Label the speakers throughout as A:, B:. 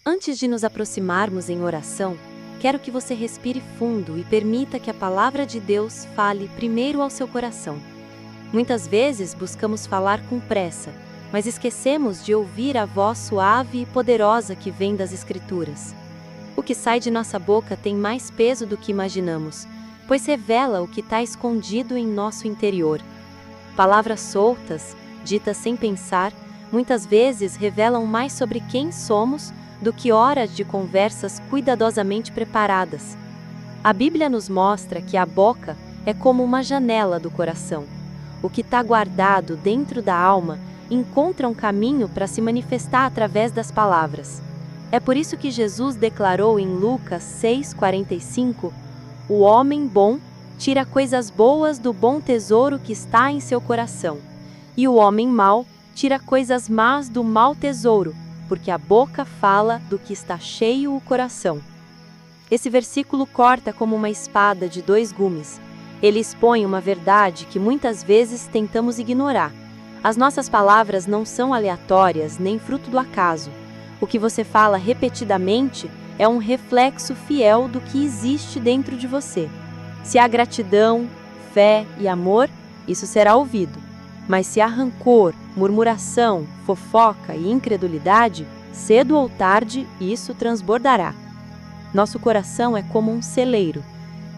A: Antes de nos aproximarmos em oração, quero que você respire fundo e permita que a palavra de Deus fale primeiro ao seu coração. Muitas vezes buscamos falar com pressa, mas esquecemos de ouvir a voz suave e poderosa que vem das Escrituras. O que sai de nossa boca tem mais peso do que imaginamos, pois revela o que está escondido em nosso interior. Palavras soltas, ditas sem pensar, muitas vezes revelam mais sobre quem somos do que horas de conversas cuidadosamente preparadas. A Bíblia nos mostra que a boca é como uma janela do coração. O que está guardado dentro da alma encontra um caminho para se manifestar através das palavras. É por isso que Jesus declarou em Lucas 6,45: "O homem bom tira coisas boas do bom tesouro que está em seu coração, e o homem mau tira coisas más do mau tesouro, porque a boca fala do que está cheio o coração." Esse versículo corta como uma espada de dois gumes. Ele expõe uma verdade que muitas vezes tentamos ignorar. As nossas palavras não são aleatórias nem fruto do acaso. O que você fala repetidamente é um reflexo fiel do que existe dentro de você. Se há gratidão, fé e amor, isso será ouvido. Mas se há rancor, murmuração, fofoca e incredulidade, cedo ou tarde isso transbordará. Nosso coração é como um celeiro.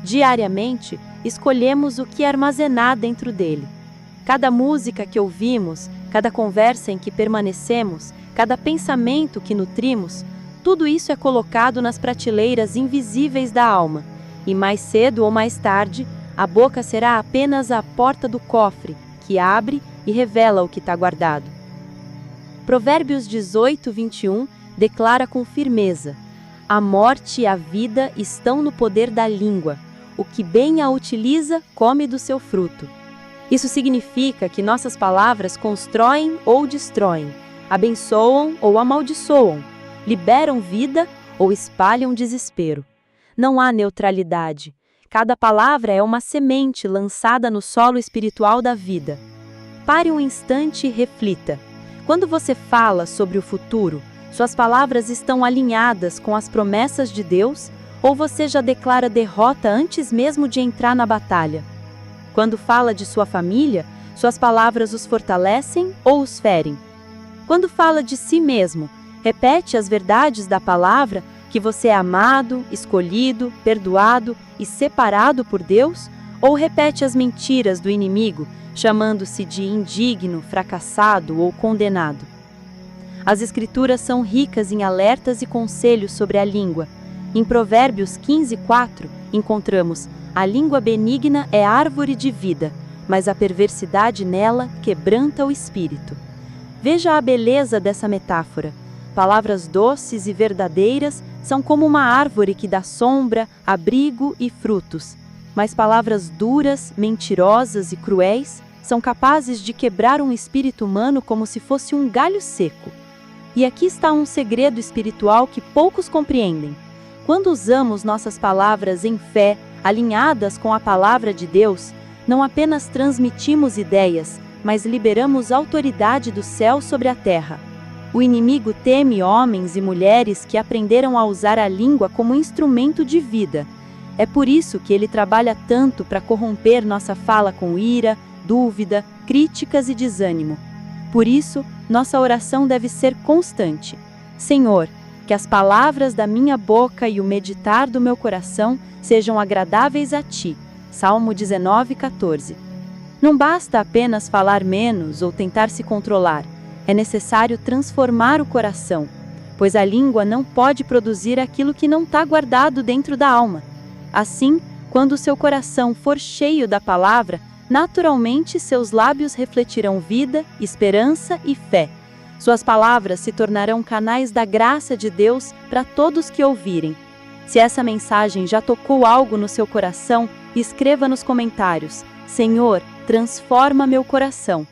A: Diariamente, escolhemos o que armazenar dentro dele. Cada música que ouvimos, cada conversa em que permanecemos, cada pensamento que nutrimos, tudo isso é colocado nas prateleiras invisíveis da alma. E mais cedo ou mais tarde, a boca será apenas a porta do cofre, que abre e revela o que está guardado. Provérbios 18:21 declara com firmeza: "A morte e a vida estão no poder da língua. O que bem a utiliza, come do seu fruto." Isso significa que nossas palavras constroem ou destroem, abençoam ou amaldiçoam, liberam vida ou espalham desespero. Não há neutralidade. Cada palavra é uma semente lançada no solo espiritual da vida. Pare um instante e reflita. Quando você fala sobre o futuro, suas palavras estão alinhadas com as promessas de Deus, ou você já declara derrota antes mesmo de entrar na batalha? Quando fala de sua família, suas palavras os fortalecem ou os ferem? Quando fala de si mesmo, repete as verdades da palavra, que você é amado, escolhido, perdoado e separado por Deus, ou repete as mentiras do inimigo, chamando-se de indigno, fracassado ou condenado? As Escrituras são ricas em alertas e conselhos sobre a língua. Em Provérbios 15:4, encontramos: "A língua benigna é árvore de vida, mas a perversidade nela quebranta o espírito." Veja a beleza dessa metáfora. Palavras doces e verdadeiras são como uma árvore que dá sombra, abrigo e frutos. Mas palavras duras, mentirosas e cruéis são capazes de quebrar um espírito humano como se fosse um galho seco. E aqui está um segredo espiritual que poucos compreendem. Quando usamos nossas palavras em fé, alinhadas com a palavra de Deus, não apenas transmitimos ideias, mas liberamos autoridade do céu sobre a terra. O inimigo teme homens e mulheres que aprenderam a usar a língua como instrumento de vida. É por isso que ele trabalha tanto para corromper nossa fala com ira, dúvida, críticas e desânimo. Por isso, nossa oração deve ser constante. Senhor, que as palavras da minha boca e o meditar do meu coração sejam agradáveis a Ti. Salmo 19:14. Não basta apenas falar menos ou tentar se controlar. É necessário transformar o coração, pois a língua não pode produzir aquilo que não está guardado dentro da alma. Assim, quando o seu coração for cheio da palavra, naturalmente seus lábios refletirão vida, esperança e fé. Suas palavras se tornarão canais da graça de Deus para todos que ouvirem. Se essa mensagem já tocou algo no seu coração, escreva nos comentários: "Senhor, transforma meu coração."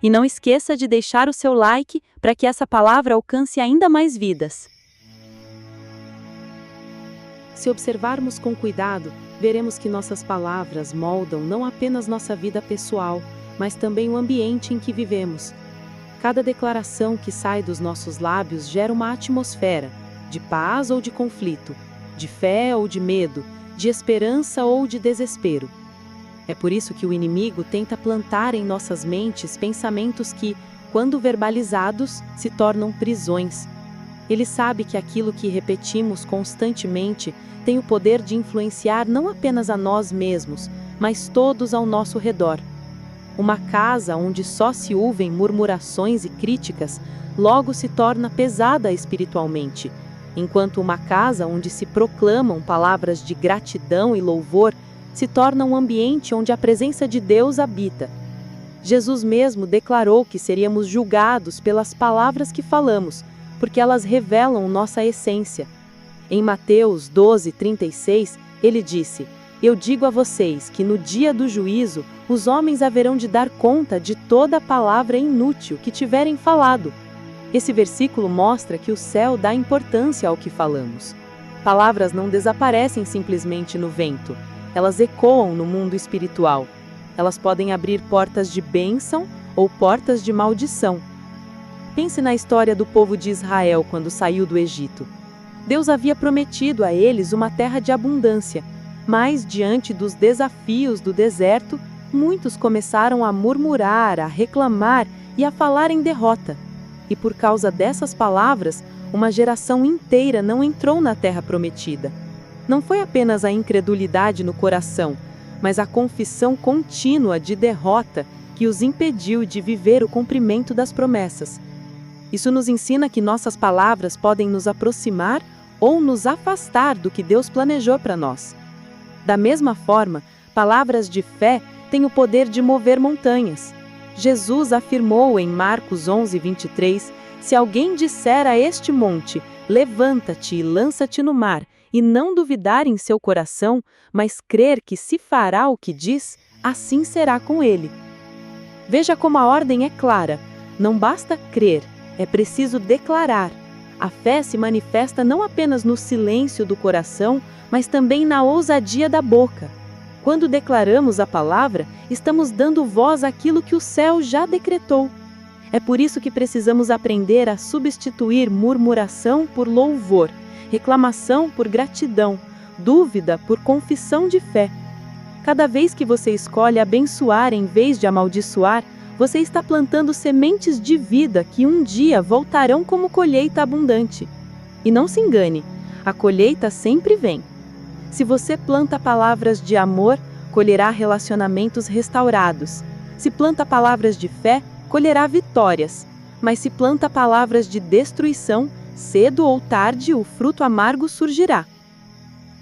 A: E não esqueça de deixar o seu like para que essa palavra alcance ainda mais vidas. Se observarmos com cuidado, veremos que nossas palavras moldam não apenas nossa vida pessoal, mas também o ambiente em que vivemos. Cada declaração que sai dos nossos lábios gera uma atmosfera,
B: de paz ou de conflito, de fé ou de medo, de esperança ou de desespero. É por isso que o inimigo tenta plantar em nossas mentes pensamentos que, quando verbalizados, se tornam prisões. Ele sabe que aquilo que repetimos constantemente tem o poder de influenciar não apenas a nós mesmos, mas todos ao nosso redor. Uma casa onde só se ouvem murmurações e críticas, logo se torna pesada espiritualmente, enquanto uma casa onde se proclamam palavras de gratidão e louvor se torna um ambiente onde a presença de Deus habita. Jesus mesmo declarou que seríamos julgados pelas palavras que falamos, porque elas revelam nossa essência. Em Mateus 12:36, ele disse: "Eu digo a vocês que no dia do juízo, os homens haverão de dar conta de toda palavra inútil que tiverem falado." Esse versículo mostra que o céu dá importância ao que falamos. Palavras não desaparecem simplesmente no vento, elas ecoam no mundo espiritual. Elas podem abrir portas de bênção ou portas de maldição. Pense na história do povo de Israel quando saiu do Egito. Deus havia prometido a eles uma terra de abundância, mas diante dos desafios do deserto, muitos começaram a murmurar, a reclamar e a falar em derrota. E por causa dessas palavras, uma geração inteira não entrou na terra prometida. Não foi apenas a incredulidade no coração, mas a confissão contínua de derrota que os impediu de viver o cumprimento das promessas. Isso nos ensina que nossas palavras podem nos aproximar ou nos afastar do que Deus planejou para nós. Da mesma forma, palavras de fé têm o poder de mover montanhas. Jesus afirmou em Marcos 11:23, "Se alguém disser a este monte, levanta-te e lança-te no mar, e não duvidar em seu coração, mas crer que se fará o que diz, assim será com ele." Veja como a ordem é clara. Não basta crer, é preciso declarar. A fé se manifesta não apenas no silêncio do coração, mas também na ousadia da boca. Quando declaramos a palavra, estamos dando voz àquilo que o céu já decretou. É por isso que precisamos aprender a substituir murmuração por louvor, reclamação por gratidão, dúvida por confissão de fé. Cada vez que você escolhe abençoar em vez de amaldiçoar, você está plantando sementes de vida que um dia voltarão como colheita abundante. E não se engane, a colheita sempre vem. Se você planta palavras de amor, colherá relacionamentos restaurados. Se planta palavras de fé, colherá vitórias. Mas se planta palavras de destruição, cedo ou tarde o fruto amargo surgirá.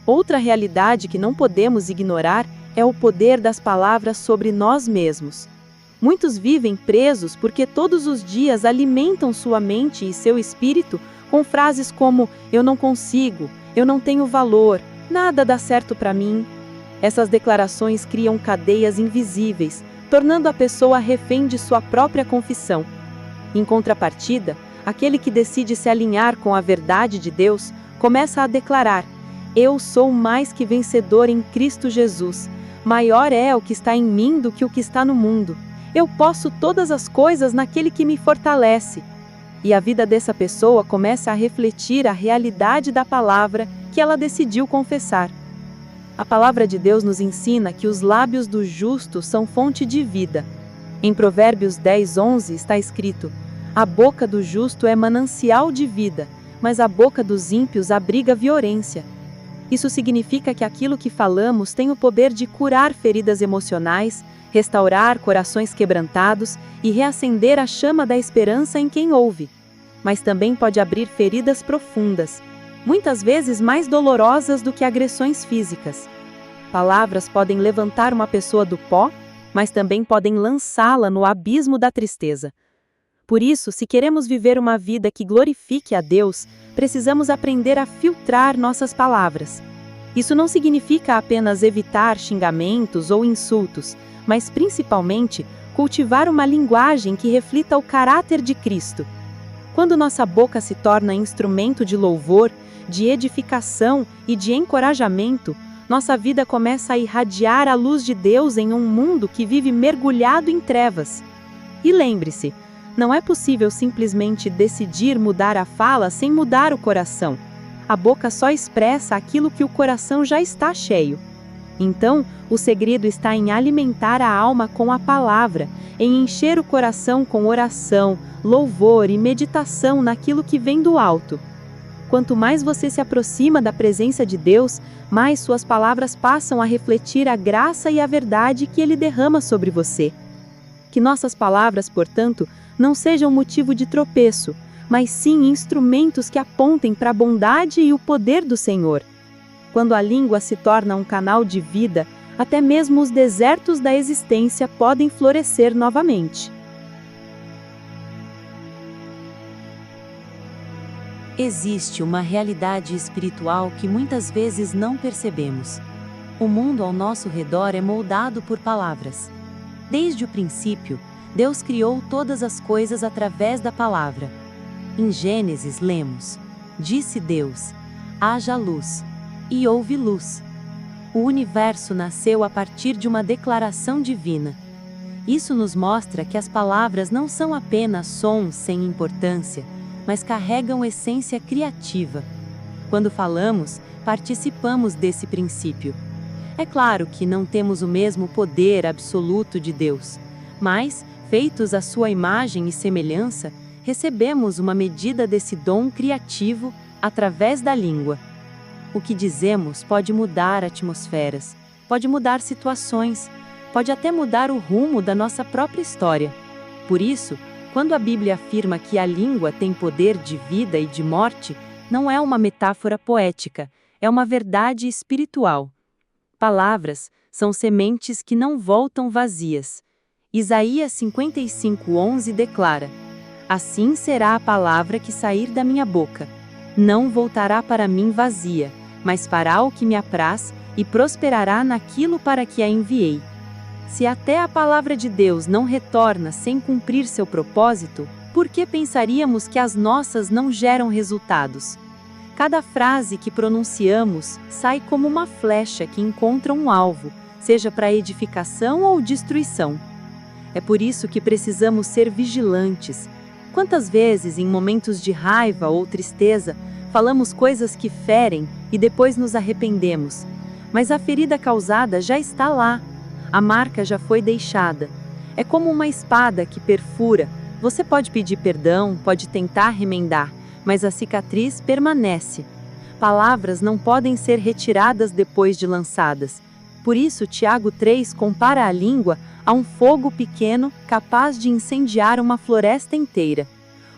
B: Outra realidade que não podemos ignorar é o poder das palavras sobre nós mesmos. Muitos vivem presos porque todos os dias alimentam sua mente e seu espírito com frases como "eu não consigo", "eu não tenho valor", "nada dá certo para mim". Essas declarações criam cadeias invisíveis, tornando a pessoa refém de sua própria confissão. Em contrapartida, aquele que decide se alinhar com a verdade de Deus começa a declarar: "Eu sou mais que vencedor em Cristo Jesus. Maior é o que está em mim do que o que está no mundo. Eu posso todas as coisas naquele que me fortalece." E a vida dessa pessoa começa a refletir a realidade da palavra que ela decidiu confessar. A palavra de Deus nos ensina que os lábios do justo são fonte de vida. Em Provérbios 10:11 está escrito: "A boca do justo é manancial de vida, mas a boca dos ímpios abriga violência." Isso significa que aquilo que falamos tem o poder de curar feridas emocionais, restaurar corações quebrantados e reacender a chama da esperança em quem ouve. Mas também pode abrir feridas profundas, muitas vezes mais dolorosas do que agressões físicas. Palavras podem levantar uma pessoa do pó, mas também podem lançá-la no abismo da tristeza. Por isso, se queremos viver uma vida que glorifique a Deus, precisamos aprender a filtrar nossas palavras. Isso não significa apenas evitar xingamentos ou insultos, mas principalmente cultivar uma linguagem que reflita o caráter de Cristo. Quando nossa boca se torna instrumento de louvor, de edificação e de encorajamento, nossa vida começa a irradiar a luz de Deus em um mundo que vive mergulhado em trevas. E lembre-se, não é possível simplesmente decidir mudar a fala sem mudar o coração. a boca só expressa aquilo que o coração já está cheio. Então, o segredo está em alimentar a alma com a palavra, em encher o coração com oração, louvor e meditação naquilo que vem do alto. Quanto mais você se aproxima da presença de Deus, mais suas palavras passam a refletir a graça e a verdade que Ele derrama sobre você. Que nossas palavras, portanto, não sejam motivo de tropeço, mas sim instrumentos que apontem para a bondade e o poder do Senhor. Quando a língua se torna um canal de vida, até mesmo os desertos da existência podem florescer novamente.
A: Existe uma realidade espiritual que muitas vezes não percebemos. O mundo ao nosso redor é moldado por palavras. Desde o princípio, Deus criou todas as coisas através da palavra. Em Gênesis lemos: "Disse Deus: haja luz, e houve luz." O universo nasceu a partir de uma declaração divina. Isso nos mostra que as palavras não são apenas sons sem importância, mas carregam essência criativa. Quando falamos, participamos desse princípio. É claro que não temos o mesmo poder absoluto de Deus, mas, feitos à sua imagem e semelhança, recebemos uma medida desse dom criativo através da língua. O que dizemos pode mudar atmosferas, pode mudar situações, pode até mudar o rumo da nossa própria história. Por isso, quando a Bíblia afirma que a língua tem poder de vida e de morte, não é uma metáfora poética, é uma verdade espiritual. Palavras são sementes que não voltam vazias. Isaías 55:11 declara: "Assim será a palavra que sair da minha boca. Não voltará para mim vazia, mas fará o que me apraz e prosperará naquilo para que a enviei." Se até a palavra de Deus não retorna sem cumprir seu propósito, por que pensaríamos que as nossas não geram resultados? Cada frase que pronunciamos sai como uma flecha que encontra um alvo, seja para edificação ou destruição. É por isso que precisamos ser vigilantes. Quantas vezes, em momentos de raiva ou tristeza, falamos coisas que ferem e depois nos arrependemos? Mas a ferida causada já está lá. A marca já foi deixada. É como uma espada que perfura. Você pode pedir perdão, pode tentar remendar, mas a cicatriz permanece. Palavras não podem ser retiradas depois de lançadas. Por isso, Tiago 3 compara a língua a um fogo pequeno capaz de incendiar uma floresta inteira.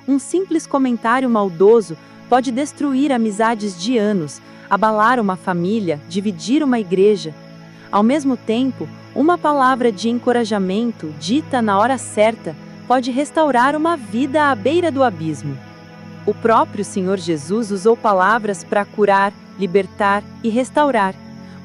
A: Um simples comentário maldoso pode destruir amizades de anos, abalar uma família, dividir uma igreja. Ao mesmo tempo, uma palavra de encorajamento, dita na hora certa, pode restaurar uma vida à beira do abismo. O próprio Senhor Jesus usou palavras para curar, libertar e restaurar.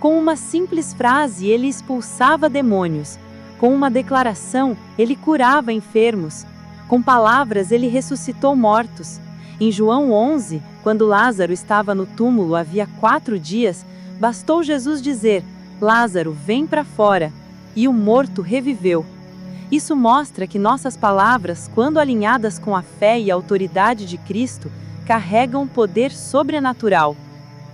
A: Com uma simples frase, ele expulsava demônios. Com uma declaração, ele curava enfermos. Com palavras, ele ressuscitou mortos. Em João 11, quando Lázaro estava no túmulo havia 4 dias, bastou Jesus dizer: "Lázaro, vem para fora", e o morto reviveu. Isso mostra que nossas palavras, quando alinhadas com a fé e a autoridade de Cristo, carregam poder sobrenatural.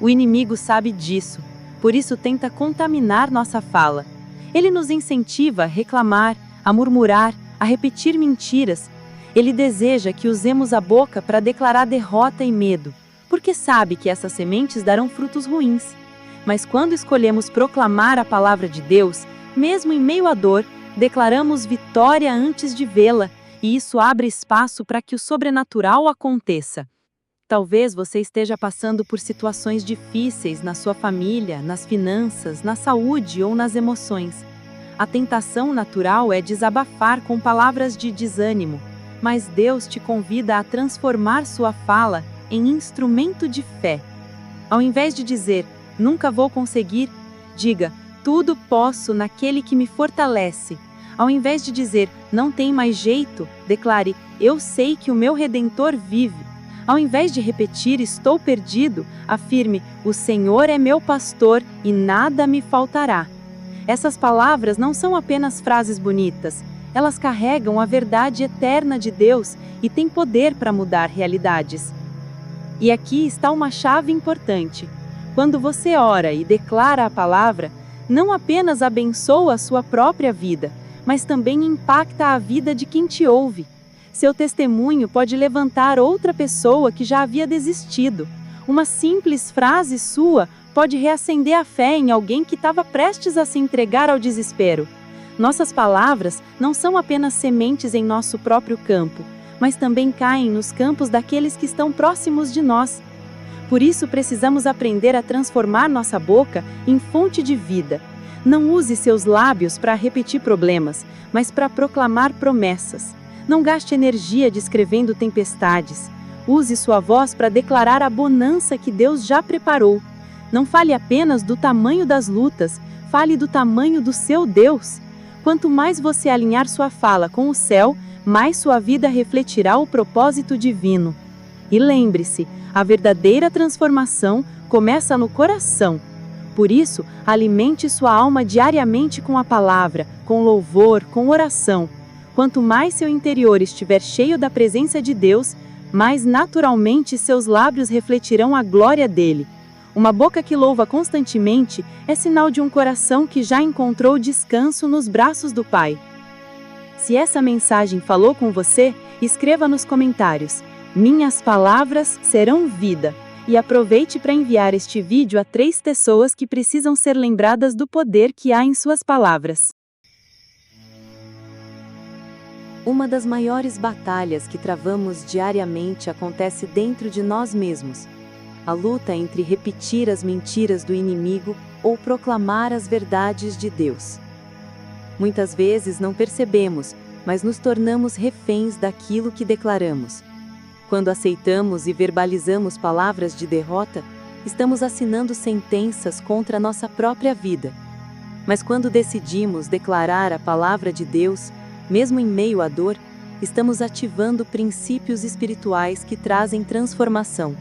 A: O inimigo sabe disso, por isso tenta contaminar nossa fala. Ele nos incentiva a reclamar, a murmurar, a repetir mentiras. Ele deseja que usemos a boca para declarar derrota e medo, porque sabe que essas sementes darão frutos ruins. Mas quando escolhemos proclamar a palavra de Deus, mesmo em meio à dor, declaramos vitória antes de vê-la, e isso abre espaço para que o sobrenatural aconteça. Talvez você esteja passando por situações difíceis na sua família, nas finanças, na saúde ou nas emoções. A tentação natural é desabafar com palavras de desânimo, mas Deus te convida a transformar sua fala em instrumento de fé. Ao invés de dizer, "Nunca vou conseguir", diga, "Tudo posso naquele que me fortalece." Ao invés de dizer, "Não tem mais jeito", declare, "Eu sei que o meu Redentor vive." Ao invés de repetir, "Estou perdido", afirme, "O Senhor é meu pastor e nada me faltará." Essas palavras não são apenas frases bonitas, elas carregam a verdade eterna de Deus e têm poder para mudar realidades.
B: E aqui está uma chave importante. Quando você ora e declara a palavra, não apenas abençoa a sua própria vida, mas também impacta a vida de quem te ouve. Seu testemunho pode levantar outra pessoa que já havia desistido. Uma simples frase sua pode reacender a fé em alguém que estava prestes a se entregar ao desespero. Nossas palavras não são apenas sementes em nosso próprio campo, mas também caem nos campos daqueles que estão próximos de nós. Por isso precisamos aprender a transformar nossa boca em fonte de vida. Não use seus lábios para repetir problemas, mas para proclamar promessas. Não gaste energia descrevendo tempestades. Use sua voz para declarar a bonança que Deus já preparou. Não fale apenas do tamanho das lutas, fale do tamanho do seu Deus. Quanto mais você alinhar sua fala com o céu, mais sua vida refletirá o propósito divino. E lembre-se, a verdadeira transformação começa no coração. Por isso, alimente sua alma diariamente com a palavra, com louvor, com oração. Quanto mais seu interior estiver cheio da presença de Deus, mais naturalmente seus lábios refletirão a glória dele. Uma boca que louva constantemente é sinal de um coração que já encontrou descanso nos braços do Pai. Se essa mensagem falou com você, escreva nos comentários: "Minhas palavras serão vida". E aproveite para enviar este vídeo a 3 pessoas que precisam ser lembradas do poder que há em suas palavras.
A: Uma das maiores batalhas que travamos diariamente acontece dentro de nós mesmos. A luta entre repetir as mentiras do inimigo ou proclamar as verdades de Deus. Muitas vezes não percebemos, mas nos tornamos reféns daquilo que declaramos. Quando aceitamos e verbalizamos palavras de derrota, estamos assinando sentenças contra a nossa própria vida. Mas quando decidimos declarar a palavra de Deus, mesmo em meio à dor, estamos ativando princípios espirituais que trazem transformação.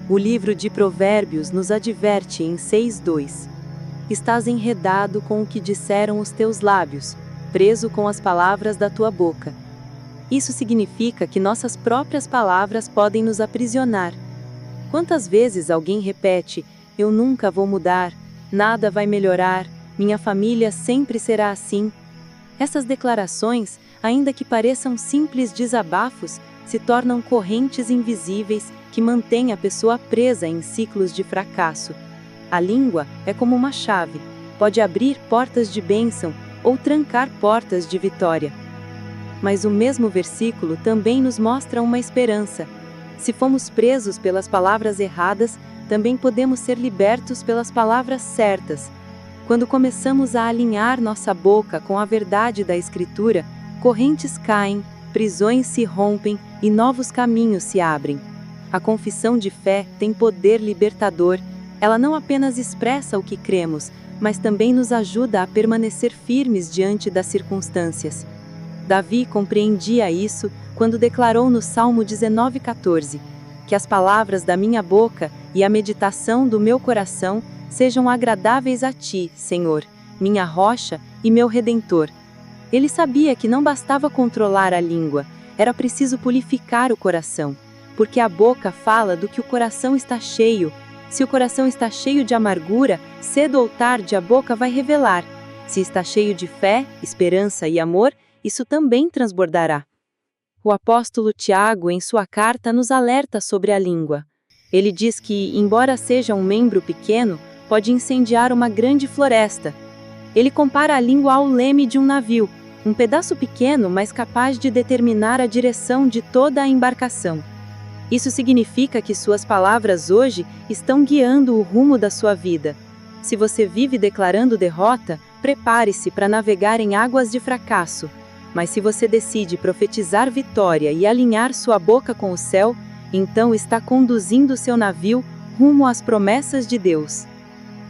A: O livro de Provérbios nos adverte em 6:2. Estás enredado com o que disseram os teus lábios, preso com as palavras da tua boca. Isso significa que nossas próprias palavras podem nos aprisionar. Quantas vezes alguém repete: "Eu nunca vou mudar, nada vai melhorar, minha família sempre será assim"? Essas declarações, ainda que pareçam simples desabafos, se tornam correntes invisíveis que mantêm a pessoa presa em ciclos de fracasso. A língua é como uma chave, pode abrir portas de bênção ou trancar portas de vitória. Mas o mesmo versículo também nos mostra uma esperança. Se fomos presos pelas palavras erradas, também podemos ser libertos pelas palavras certas. Quando começamos a alinhar nossa boca com a verdade da Escritura, correntes caem, prisões se rompem e novos caminhos se abrem. A confissão de fé tem poder libertador. Ela não apenas expressa o que cremos, mas também nos ajuda a permanecer firmes diante das circunstâncias. Davi compreendia isso quando declarou no Salmo 19:14, "Que as palavras da minha boca e a meditação do meu coração sejam agradáveis a ti, Senhor, minha rocha e meu redentor". Ele sabia que não bastava controlar a língua, era preciso purificar o coração, porque a boca fala do que o coração está cheio. Se o coração está cheio de amargura, cedo ou tarde a boca vai revelar. Se está cheio de fé, esperança e amor, isso também transbordará. O apóstolo Tiago, em sua carta, nos alerta sobre a língua. Ele diz que, embora seja um membro pequeno, pode incendiar uma grande floresta. Ele compara a língua ao leme de um navio, um pedaço pequeno, mas capaz de determinar a direção de toda a embarcação. Isso significa que suas palavras hoje estão guiando o rumo da sua vida. Se você vive declarando derrota, prepare-se para navegar em águas de fracasso. Mas se você decide profetizar vitória e alinhar sua boca com o céu, então está conduzindo seu navio rumo às promessas de Deus.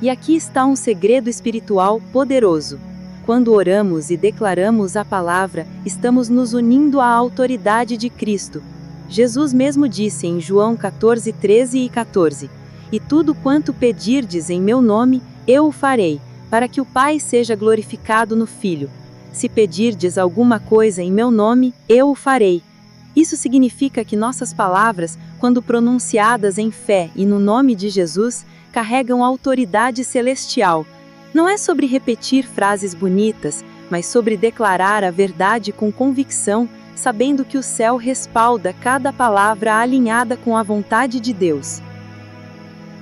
A: E aqui está um segredo espiritual poderoso. Quando oramos e declaramos a palavra, estamos nos unindo à autoridade de Cristo. Jesus mesmo disse em João 14:13 e 14, "E tudo quanto pedirdes em meu nome, eu o farei, para que o Pai seja glorificado no Filho. Se pedirdes alguma coisa em meu nome, eu o farei."
B: Isso significa que nossas palavras, quando pronunciadas em fé e no nome de Jesus, carregam autoridade celestial. Não é sobre repetir frases bonitas, mas sobre declarar a verdade com convicção, sabendo que o céu respalda cada palavra alinhada com a vontade de Deus.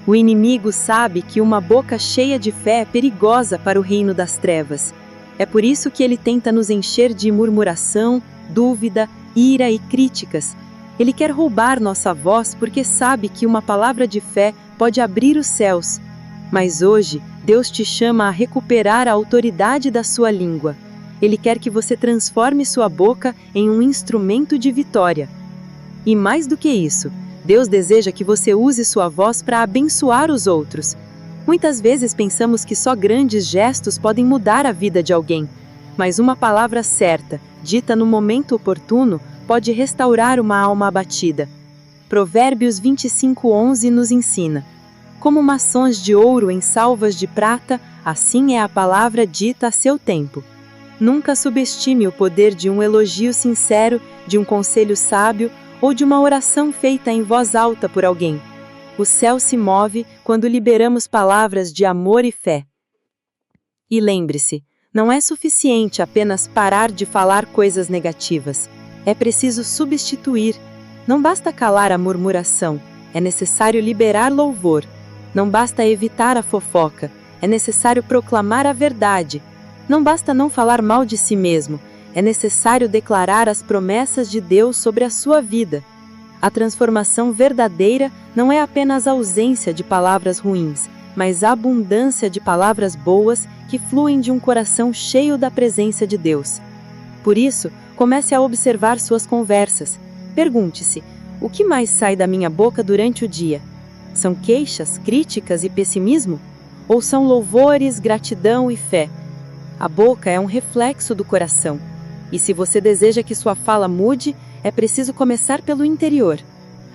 B: O inimigo sabe que uma boca cheia de fé é perigosa para o reino das trevas. É por isso que ele tenta nos encher de murmuração, dúvida, ira e críticas. Ele quer roubar nossa voz porque sabe que uma palavra de fé pode abrir os céus. Mas hoje, Deus te chama a recuperar a autoridade da sua língua. Ele quer que você transforme sua boca em um instrumento de vitória. E mais do que isso, Deus deseja que você use sua voz para abençoar os outros. Muitas vezes pensamos que só grandes gestos podem mudar a vida de alguém, mas uma palavra certa, dita no momento oportuno, pode restaurar uma alma abatida. Provérbios 25:11 nos ensina: como maçãs de ouro em salvas de prata, assim é a palavra dita a seu tempo. Nunca subestime o poder de um elogio sincero, de um conselho sábio ou de uma oração feita em voz alta por alguém. O céu se move quando liberamos palavras de amor e fé. E lembre-se, não é suficiente apenas parar de falar coisas negativas. É preciso substituir. Não basta calar a murmuração, é necessário liberar louvor. Não basta evitar a fofoca, é necessário proclamar a verdade. Não basta não falar mal de si mesmo, é necessário declarar as promessas de Deus sobre a sua vida. A transformação verdadeira não é apenas a ausência de palavras ruins, mas a abundância de palavras boas que fluem de um coração cheio da presença de Deus. Por isso, comece a observar suas conversas. Pergunte-se: o que mais sai da minha boca durante o dia? São queixas, críticas e pessimismo? Ou são louvores, gratidão e fé? A boca é um reflexo do coração. E se você deseja que sua fala mude, é preciso começar pelo interior.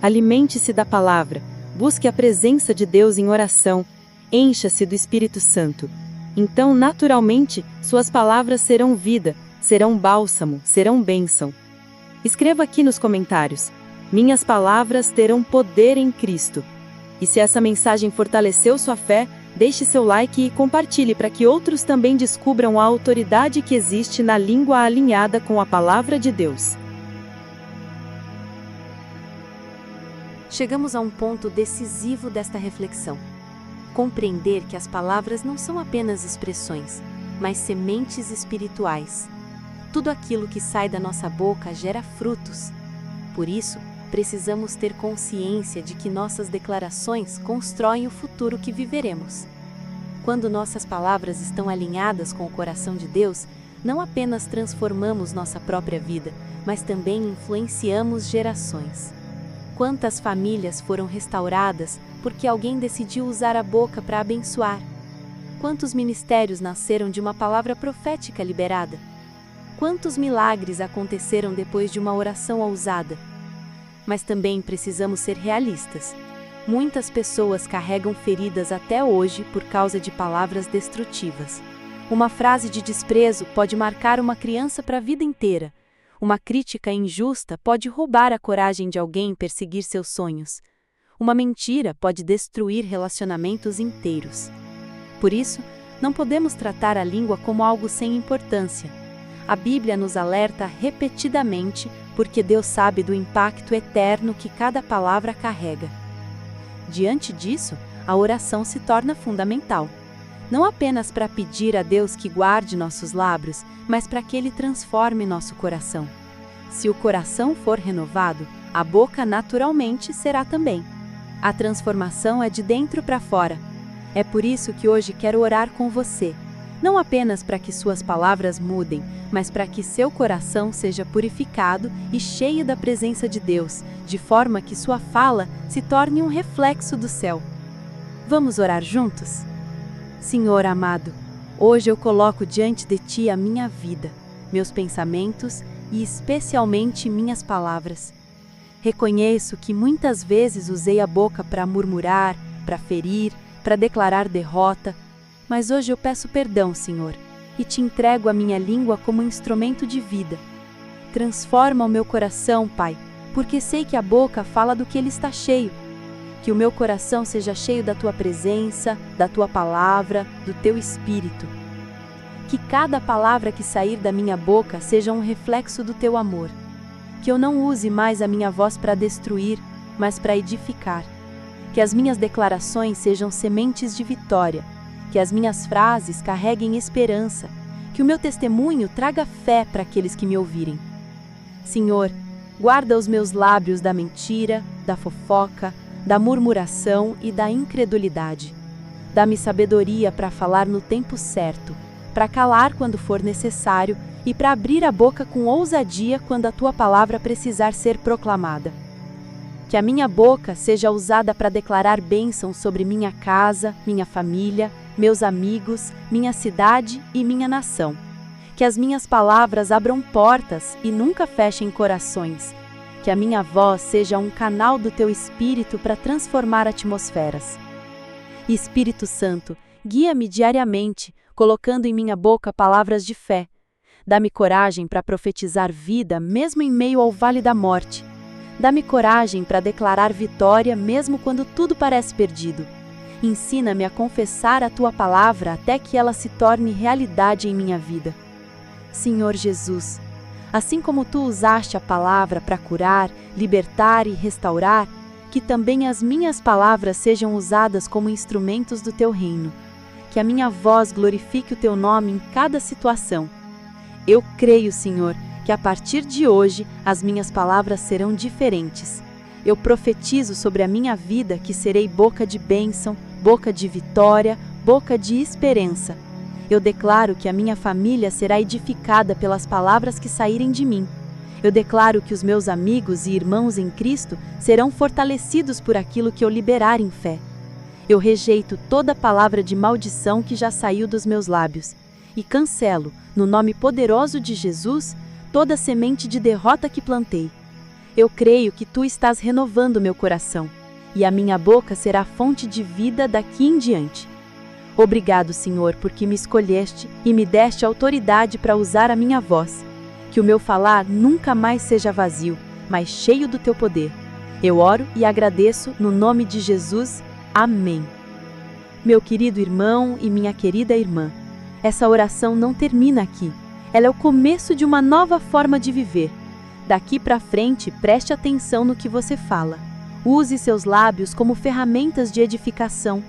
B: Alimente-se da palavra, busque a presença de Deus em oração, encha-se do Espírito Santo. Então, naturalmente, suas palavras serão vida, serão bálsamo, serão bênção. Escreva aqui nos comentários: minhas palavras terão poder em Cristo. E se essa mensagem fortaleceu sua fé, deixe seu like e compartilhe para que outros também descubram a autoridade que existe na língua alinhada com a palavra de Deus.
A: Chegamos a um ponto decisivo desta reflexão. Compreender que as palavras não são apenas expressões, mas sementes espirituais. Tudo aquilo que sai da nossa boca gera frutos. Por isso, precisamos ter consciência de que nossas declarações constroem o futuro que viveremos. Quando nossas palavras estão alinhadas com o coração de Deus, não apenas transformamos nossa própria vida, mas também influenciamos gerações. Quantas famílias foram restauradas porque alguém decidiu usar a boca para abençoar? Quantos ministérios nasceram de uma palavra profética liberada? Quantos milagres aconteceram depois de uma oração ousada? Mas também precisamos ser realistas. Muitas pessoas carregam feridas até hoje por causa de palavras destrutivas. Uma frase de desprezo pode marcar uma criança para a vida inteira. Uma crítica injusta pode roubar a coragem de alguém perseguir seus sonhos. Uma mentira pode destruir relacionamentos inteiros. Por isso, não podemos tratar a língua como algo sem importância. A Bíblia nos alerta repetidamente porque Deus sabe do impacto eterno que cada palavra carrega. Diante disso, a oração se torna fundamental. Não apenas para pedir a Deus que guarde nossos lábios, mas para que Ele transforme nosso coração. Se o coração for renovado, a boca naturalmente será também. A transformação é de dentro para fora. É por isso que hoje quero orar com você. Não apenas para que suas palavras mudem, mas para que seu coração seja purificado e cheio da presença de Deus, de forma que sua fala se torne um reflexo do céu. Vamos orar juntos? Senhor amado, hoje eu coloco diante de Ti a minha vida, meus pensamentos e especialmente minhas palavras. Reconheço que muitas vezes usei a boca para murmurar, para ferir, para declarar derrota, mas hoje eu peço perdão, Senhor, e Te entrego a minha língua como instrumento de vida.
C: Transforma o meu coração, Pai, porque sei que a boca fala do que ele está cheio. Que o meu coração seja cheio da Tua presença, da Tua palavra, do Teu Espírito. Que cada palavra que sair da minha boca seja um reflexo do Teu amor. Que eu não use mais a minha voz para destruir, mas para edificar. Que as minhas declarações sejam sementes de vitória. Que as minhas frases carreguem esperança. Que o meu testemunho traga fé para aqueles que me ouvirem. Senhor, guarda os meus lábios da mentira, da fofoca, da murmuração e da incredulidade. Dá-me sabedoria para falar no tempo certo, para calar quando for necessário e para abrir a boca com ousadia quando a Tua palavra precisar ser proclamada. Que a minha boca seja usada para declarar bênçãos sobre minha casa, minha família, meus amigos, minha cidade e minha nação. Que as minhas palavras abram portas e nunca fechem corações. Que a minha voz seja um canal do Teu Espírito para transformar atmosferas. Espírito Santo, guia-me diariamente, colocando em minha boca palavras de fé. Dá-me coragem para profetizar vida mesmo em meio ao vale da morte. Dá-me coragem para declarar vitória mesmo quando tudo parece perdido. Ensina-me a confessar a Tua palavra até que ela se torne realidade em minha vida. Senhor Jesus, assim como Tu usaste a palavra para curar, libertar e restaurar, que também as minhas palavras sejam usadas como instrumentos do Teu reino. Que a minha voz glorifique o Teu nome em cada situação. Eu creio, Senhor, que a partir de hoje as minhas palavras serão diferentes. Eu profetizo sobre a minha vida que serei boca de bênção, boca de vitória, boca de esperança. Eu declaro que a minha família será edificada pelas palavras que saírem de mim. Eu declaro que os meus amigos e irmãos em Cristo serão fortalecidos por aquilo que eu liberar em fé. Eu rejeito toda palavra de maldição que já saiu dos meus lábios e cancelo, no nome poderoso de Jesus, toda semente de derrota que plantei. Eu creio que Tu estás renovando meu coração e a minha boca será fonte de vida daqui em diante. Obrigado, Senhor, porque me escolheste e me deste autoridade para usar a minha voz. Que o meu falar nunca mais seja vazio, mas cheio do Teu poder. Eu oro e agradeço no nome de Jesus. Amém. Meu querido irmão e minha querida irmã, essa oração não termina aqui. Ela é o começo de uma nova forma de viver. Daqui para frente, preste atenção no que você fala. Use seus lábios como ferramentas de edificação.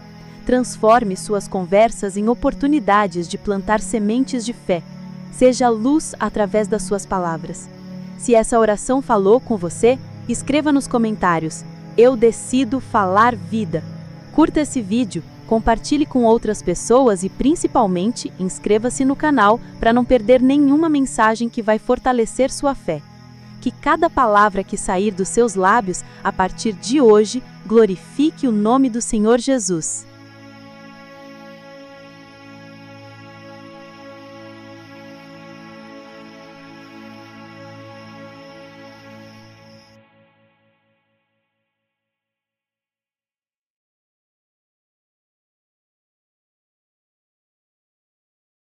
C: Transforme suas conversas em oportunidades de plantar sementes de fé. Seja luz através das suas palavras. Se essa oração falou com você, escreva nos comentários: eu decido falar vida. Curta esse vídeo, compartilhe com outras pessoas e principalmente inscreva-se no canal para não perder nenhuma mensagem que vai fortalecer sua fé. Que cada palavra que sair dos seus lábios a partir de hoje glorifique o nome do Senhor Jesus.